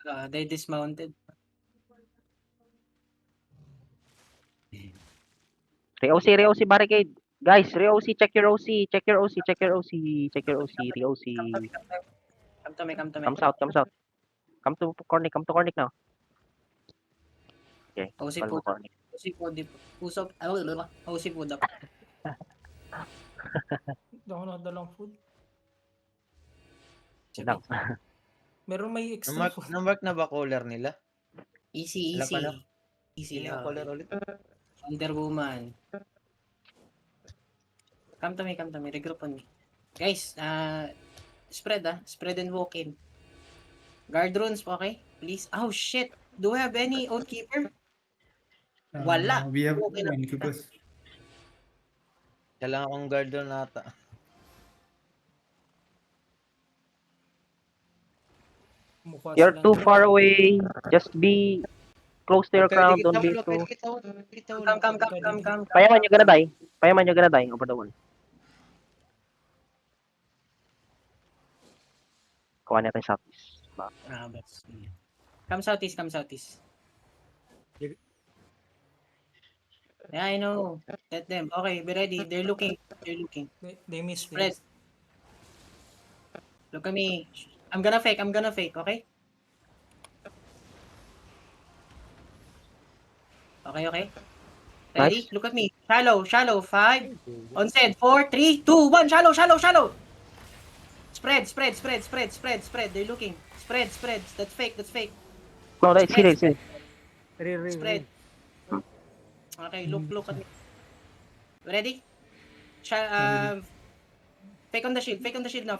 They dismounted. Re-OC barricade. Guys, re-OC, check your OC, check your OC, check your OC, check your OC, re-OC. Come to me. Comes out. Come to Cornic now. Okay, OC call po. mo Cornic. OC po. Usop. OC po daw. Hindi ako nakadalang food. Yun lang. Meron may extra food. Na-mark na ba caller nila? Easy. Alam pa na. Easy. Sino yung caller ulit? Wonder Woman. Come to me. Regroup on me. Guys, spread and walk in. Guard runes, okay? Please. Oh, shit. Do we have any Oathkeeper? Wala. We have Okay na. Incubus. Kailangan akong guard doon ata. Mukha You're silang- too far away. Just be close to your crowd. Don't be too... Come. Payaman, you're gonna die. Over the wall. Kuha natin southeast. Come southeast. Yeah, I know. Let them. Okay, be ready. They're looking. They miss Spread. this. Look at me. I'm gonna fake, okay? Okay. Ready? Nice. Look at me. Shallow. 5. On set. 4, 3, 2, 1. Shallow. Spread. They're looking. Spread. That's fake. No, that's Spread. serious. Spread. Okay, look at me. Ready? Fake on the shield now.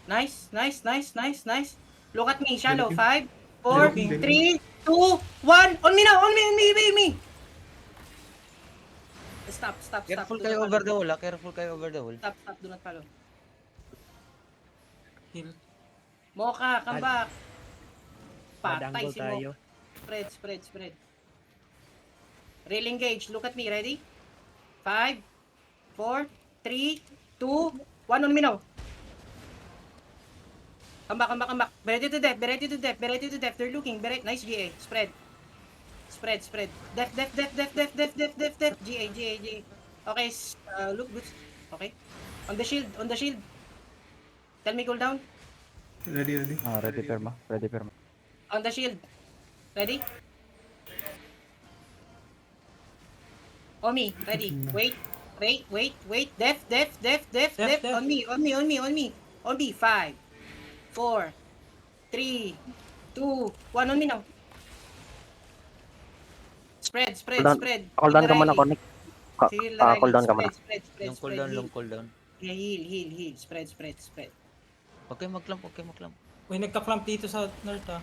Nice. Look at me, shallow. 5, 4, 3, 2, 1. On me now. On me. Stop. Careful Do kayo not over follow. the wall, Careful kayo over the wall. Stop. Do not follow. Heal. Mocha, come back. Patay Madangle si tayo. Mocha. Spread. Rail engage. Look at me. Ready? 5, 4, 3, 2, 1. On me now. Come back. Be ready to death. They're looking. Nice GA. Spread. Def. GA. Okay. Look good. Okay. On the shield. Tell me cooldown. Ready. Ready perma. On the shield. Ready? Omi, ready. Wait. Def. Def. On me. 5, 4, 3, 2, 1. On me now. Spread. Call down ka muna, Cornic. Call down ka muna. Spread. Long cooldown. Yeah, heal. Spread. Okay, magclamp. Uy, nagka-clamp dito sa north ah.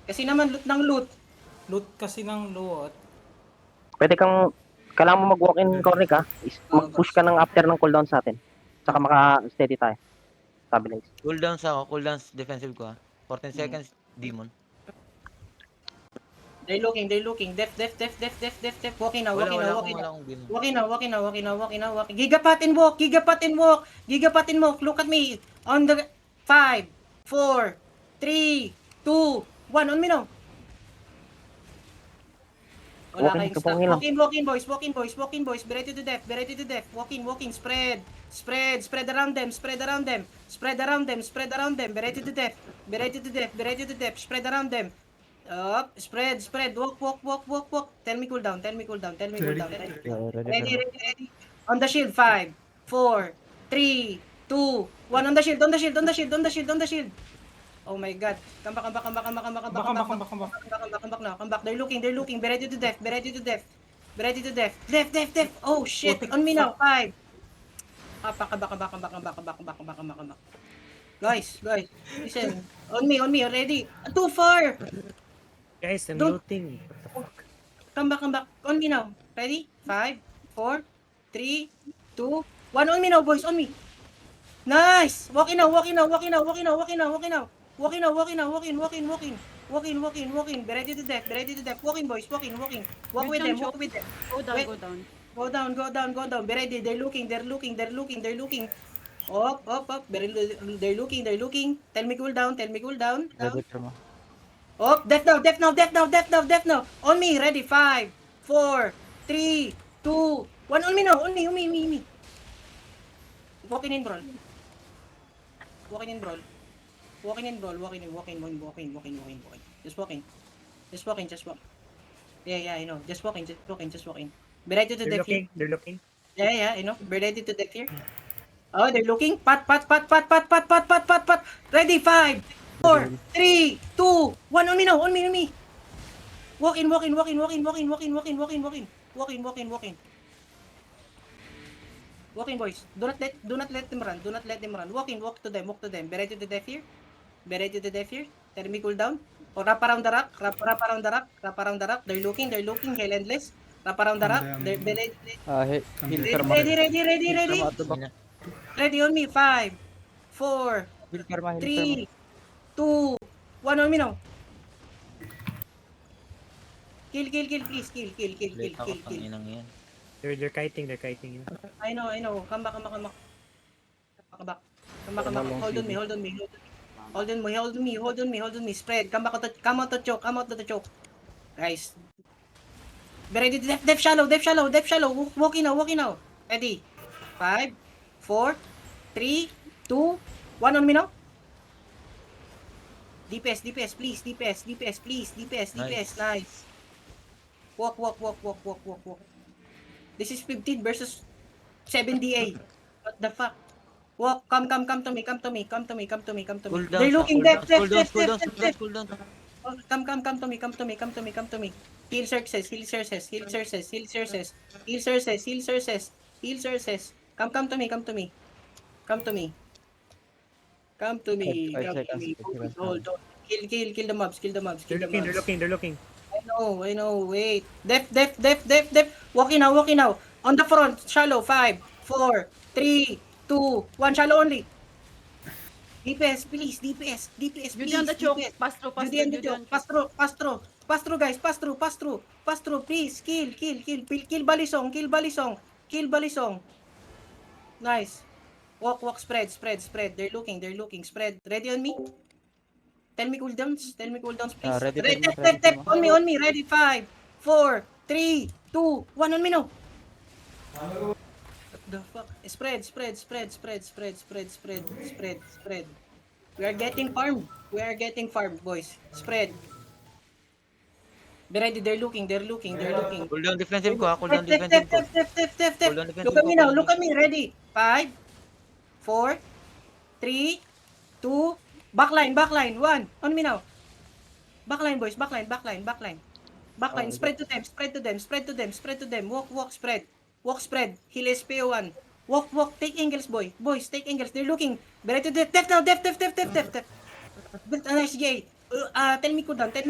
Kasi naman loot ng loot. Loot kasi ng loot. Kailangan mo mag-walk in, Cornic, ha? Mag-push ka ng after ng cooldown sa atin. Saka maka-steady tayo. Stabilize. Cooldown sa ako. Cooldown defensive ko ha. 14 seconds, demon. They're looking. Def. Walking now. Wala akong demon. Walking now. Gigapat and walk. Look at me. On the 5, 4, 3, 2, 1. On me now. Wala Walking, kayong kapangin lang. Walking boys. Be ready to death. Walking. Spread around them. Be ready to death. Spread around them. Up. Spread. Walk. Tell me cooldown. Ready. On the shield. 5, 4, 3, 2, 1. On the shield. Oh my god. Come back now. Come back. They're looking. Be ready to death. Death. Oh shit. On me now. 5. Come back. Guys. Listen. On me. Ready. Too far. Guys, I'm Don't- looting. What the fuck? Come back. On me now. Ready? 5, 4, 3, 2, 1. On me now, boys. On me. Nice. Walking now. Walking in. Be ready to death. Walking, boys. Walking. Walk with them. Wait. Go down. Go down. Be ready. They're looking. Up. They're looking. Tell me cool down. Down. Predator mo. Death now. On me, ready, 5, 4, 3, 2, 1, on me now, on me. Walking in, bro. Walking in. Just walking. Yeah, I know. Just walking. Be ready to They're death here. looking. They're looking. Yeah, I know. Be ready to death here. Oh, they're looking. Pat. Ready, 5, 4, 3, 2, 1, on me now, on me. Walk in. Walk in, boys. Do not let them run. Walk to them. Be ready to death here. Tell me cool down. Or wrap around the rock. They're looking. Hell endless. Wrap around the rock. They're ready. Ready on me. 5, 4, 3, 2, 1, on me now. Kill, please. Kill. Late ako, tanginang yan. They're kiting. They're kiting. I know. Come back. Hold on me. Spread. Come out to the choke. Guys. Be ready to def shallow. Walk in now. Ready. 5, 4, 3, 2, 1, on me now. DPS, please. DPS. Nice. Walk. This is 15 versus 7 DA. What the fuck? Walk. Come to me. Cool down. They're looking Cool def. down. Come to me. Heal success. Come to me. Hold on. Kill the mobs. They're looking. I know. Wait. Def. Walking now. On the front. Shallow. 5, 4, 3, 2, 1. Shallow only. DPS, please. Judy on the choke. Pass through. Judy on the choke. Pass through, guys. Pass through, please. Kill Balisong. Nice. Walk. Spread. They're looking. Spread. Ready on me? Tell me cooldowns, please. Ready, Tap. On me. Ready. 5, 4, 3, 2, 1. On me now. What the fuck? Spread. We are getting farmed, boys. Spread. Be ready. They're looking. Cool down defensive ko. Cool down defensive ko. Tap. Look at me. Ready. 5, 4, 3, 2, backline. 1. On me now. Backline, boys. Backline. Spread to them. Walk, spread. Heal SPO1. Walk. Take angles, boys. Take angles. They're looking. Be ready to def now. Def. Nice, Jay. Tell me cool down. Wrap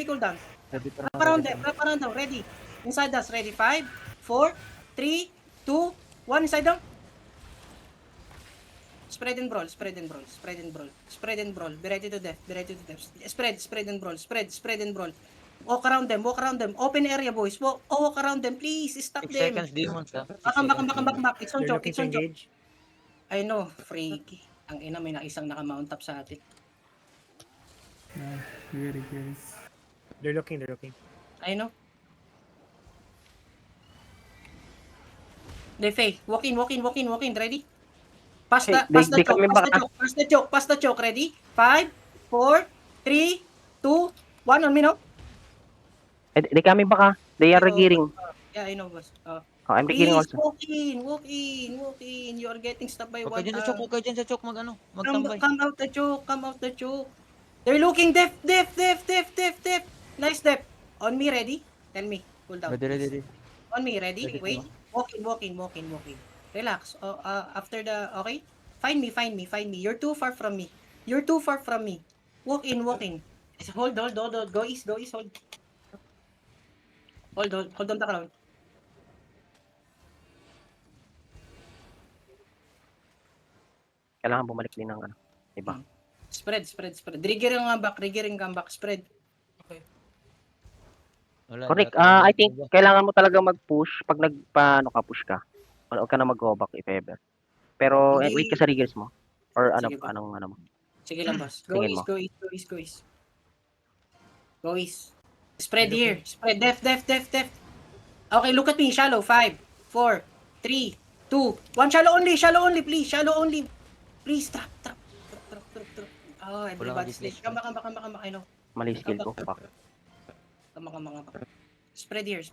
around them. Ready. Inside us. Ready. 5, 4, 3, 2, 1. Inside down. Spread and brawl. Be ready to death. Spread and brawl. Walk around them. Open area, boys. Walk around them, please. Stop 6 them. seconds demons ha. Back. It's on They're choke. looking to engage. I know, freaky. Ang ina, may isang naka-mount up sa atin. Very curious. They're looking. I know. Defay, walk in. Ready? Pass the choke. Ready? 5, 4, 3, 2, 1. On me now. They coming back, ah. They are gearing. Yeah, I know, boss. I'm gearing Please, also. walk in. You are getting stopped by Huwag one. ka dyan sa choke. Magtambay. Come out the choke. They're looking. Def. Nice def. On me, ready? Tell me. Cool down. Ready. On me, ready? Ready, Wait. Walking. Relax. After the, okay? Find me. You're too far from me. Walk in. Hold. Go east, hold. Hold on the ground. Kailangan bumalik din ng iba. Spread. Triggering comeback. Spread. Okay. Wala, Correct. wala. I think kailangan mo talaga mag-push pag push ka. Huwag ka na mag-go back if ever. Pero Hindi. wait ka sa riggers mo. Or ano, Sige ba? ano mo. Sige lang, boss. Go Tingin east, mo. go east, go east, go east. Go east. Spread Look here. Spread. Def. Okay, look at me. Shallow. 5, 4, 3, 2, 1. Shallow only, please. Shallow only. Please, trap. Oh, everybody's late. Come back. I know. Mali skill ko. Fuck. Come back. Spread here.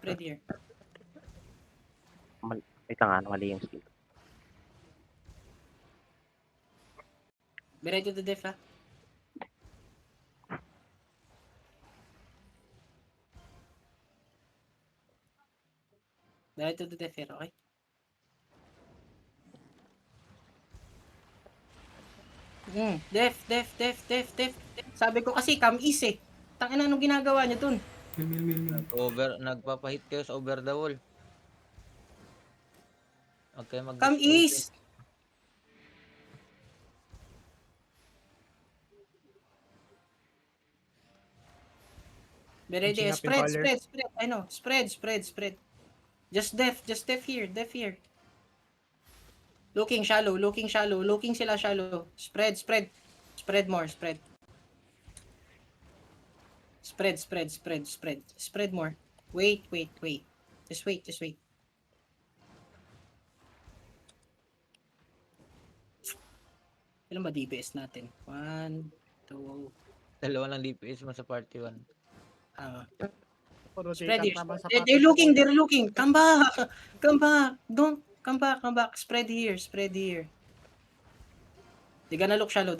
Wait lang, ano, mali yung skill. Be ready to def, ha? Be ready to def here, okay? Def. Sabi ko kasi, come east eh. Tangina, anong ginagawa niyo dun? Nagpapahit kayo sa over the wall. Okay, Come east! Be ready. Inching up in Spread. color. I know. Spread. Just def here. Looking shallow. Looking sila shallow. Spread. Spread more. Spread more. Wait. Just wait. Ilan ba DPS natin? 1, 2, Dalawa lang DPS mo sa party 1. spread here. They're looking. Come back. Don't come back. Spread here. They're gonna look shallow.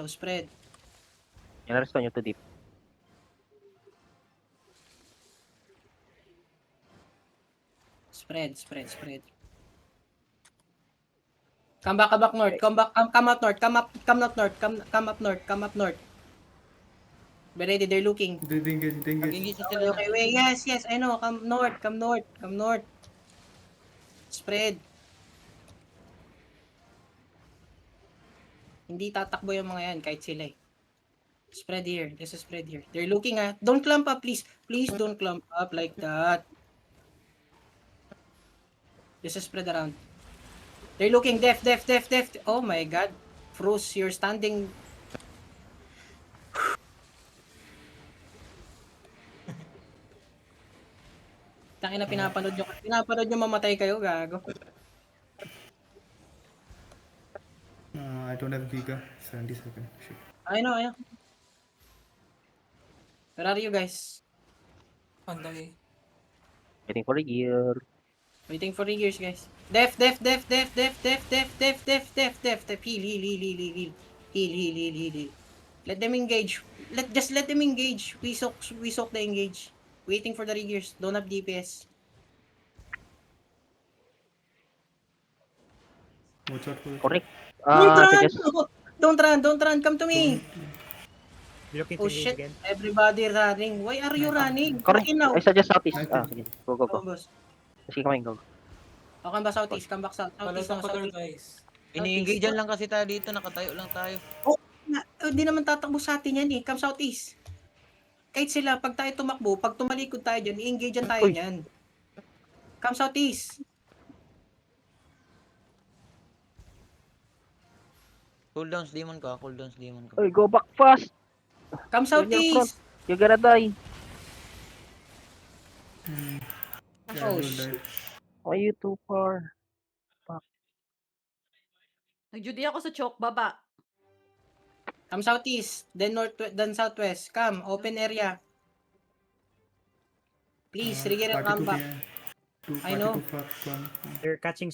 Spread. Yung restore nyo to deep. Spread. Come back north. Come up north. Be ready, they're looking. Mag-engage na sila. Okay, wait. Yes, I know. Come north. Spread. Hindi tatakbo yung mga yan kahit sila eh. Spread here. They're looking ah. Don't clump up, please. Please don't clump up like that. Just spread around. They're looking. Def. Oh my god. Froze, you're standing. Tangina, pinapanood nyo mamatay kayo, gago. I don't have Giga. 70 seconds. Shit. I know. Where are you guys? Panday. Waiting for a gear. Waiting for years, guys. Def. Heal. Let them engage. Just let them engage. We soak the engage. Waiting for the riggers. Don't have DPS. Watch out for the Correct. Don't run. Come to me. They're looking Oh to engage shit. again. Everybody running. Why are you running? Correct. Okay now. I suggest southeast. Okay. Sige. Go. Come, boss. Sige, come go. Okay ba southeast? Come back southeast. Palit ang color, guys. Ini-engage lang kasi tayo dito. Nakatayo lang tayo. Hindi naman tatakbo sa atin yan eh. Come southeast. Kahit sila, pag tayo tumakbo, pag tumalikod tayo dyan, i-engage tayo Uy. dyan. Come southeast. Cooldowns demon ka. Oy, go back fast. Come southeast. You're gonna die. Yeah, Oh, will shit. die. Why you too far? Nag-duty ako sa choke, baba. Come southeast. Then southwest. Come, open area. Please, rigger and come 42 back. PM. I know. 42 fuck one. They're catching